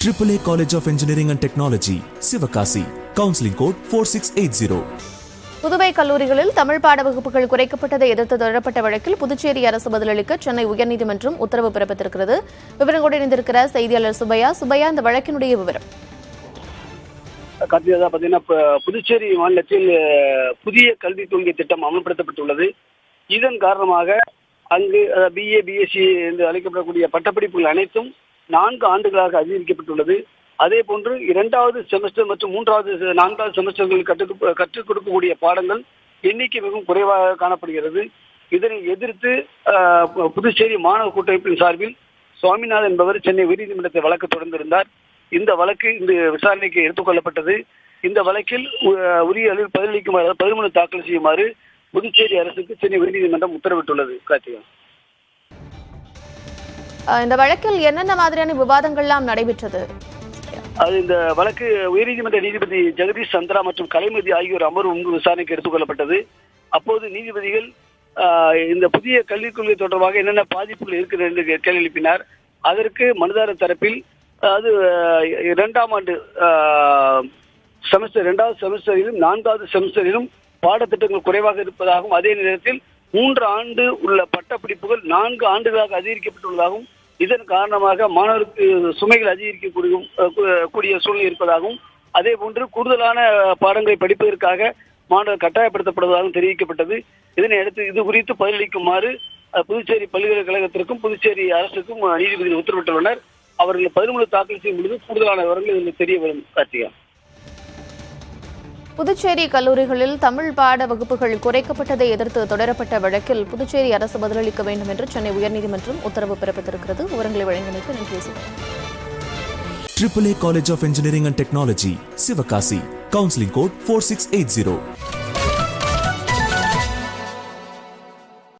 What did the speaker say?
AAA College of Engineering and Technology, Sivakasi. Counseling code 4680. Puduvai கல்லூரிகளில் தமிழ் பாட வகுப்புகள் குறைக்கப்பட்டதை எதிர்த்து தொடரப்பட்ட வழக்கில் புதுச்சேரி அரசு பதிலளிக்க சென்னை உயர்நீதிமன்றம் உத்தரவு பிறப்பித்திருக்கிறது. விவரங்களோடு இணைந்திருக்கிறார் செய்தியாளர் சுபையா. இந்த வழக்கினுடைய விவரம் புதுச்சேரி மாநிலத்தில் புதிய கல்விக் கொள்கை திட்டம் அமல்படுத்தப்பட்டுள்ளது. இதன் காரணமாக அங்கு BA, BSc என்று அழைக்கப்படக்கூடிய பட்டப்படிப்புகள் அனைத்தும் 4 ஆண்டுகளாக அதிகரிக்கப்பட்டுள்ளது. அதே போன்று 2வது செமஸ்டர் மற்றும் 4வது செமஸ்டர்கள் கற்றுக் கொடுக்கக்கூடிய பாடங்கள் எண்ணிக்கை மிகவும் குறைவாக காணப்படுகிறது. இதனை எதிர்த்து புதுச்சேரி மாணவ கூட்டமைப்பின் சார்பில் சுவாமிநாதன் என்பவர் சென்னை உயர்நீதிமன்றத்தை வழக்கு தொடர்ந்திருந்தார். இந்த வழக்கு இந்த விசாரணைக்கு எடுத்துக் கொள்ளப்பட்டது. இந்த வழக்கில் உரிய அளவில் பதிலளிக்குமாறு 13 தாக்கல் செய்யுமாறு புதுச்சேரி அரசுக்கு சென்னை உயர்நீதிமன்றம் உத்தரவிட்டுள்ளது. கார்த்திகா, இந்த வழக்கில் என்னென்ன மாதிரியான விவாதங்கள்லாம் நடைபெற்றது? இந்த வழக்கு உயர்நீதிமன்ற நீதிபதி ஜெகதீஷ் சந்திரா மற்றும் கலைமதி ஆகியோர் அமர்வு முன்பு விசாரணைக்கு எடுத்துக் கொள்ளப்பட்டது. அப்போது நீதிபதிகள் இந்த புதிய கல்விக் கொள்கை தொடர்பாக என்னென்ன பாதிப்புகள் இருக்கிறது என்று கேள்வி எழுப்பினார். அதற்கு மனுதாரர் தரப்பில் அது 2ஆம் ஆண்டு செமஸ்டர் 2வது செமஸ்டரிலும் 4வது செமஸ்டரிலும் பாடத்திட்டங்கள் குறைவாக இருப்பதாகவும், அதே நேரத்தில் 3 ஆண்டு உள்ள பட்டப்படிப்புகள் 4 ஆண்டுகளாக அதிகரிக்கப்பட்டுள்ளதாகவும், இதன் காரணமாக மாணவருக்கு சுமைகள் அதிகரிக்கக்கூடிய சூழ்நிலை இருப்பதாகவும், அதே போன்று கூடுதலான பாடங்களை படிப்பதற்காக மாணவர் கட்டாயப்படுத்தப்படுவதாகவும் தெரிவிக்கப்பட்டது. இதனை அடுத்து இது குறித்து பதிலளிக்குமாறு புதுச்சேரி பல்கலைக்கழகத்திற்கும் புதுச்சேரி அரசுக்கும் நீதிபதிகள் உத்தரவிட்டுள்ளனர். அவர்கள் 13 தாக்கல் செய்யும் பொழுது கூடுதலான விவரங்கள் இதில் தெரிய வரும். கார்த்திகா, புதுச்சேரி கல்லூரிகளில் தமிழ் பாட வகுப்புகள் குறைக்கப்பட்டதை எதிர்த்து தொடரப்பட்ட வழக்கில் புதுச்சேரி அரசு பதிலளிக்க வேண்டும் என்று சென்னை உயர்நீதிமன்றம் உத்தரவு பிறப்பித்திருக்கிறது. விவரங்களை வழங்கியமைக்கு நன்றி. AAA College of Engineering and Technology, Sivakasi. Counseling code 4680.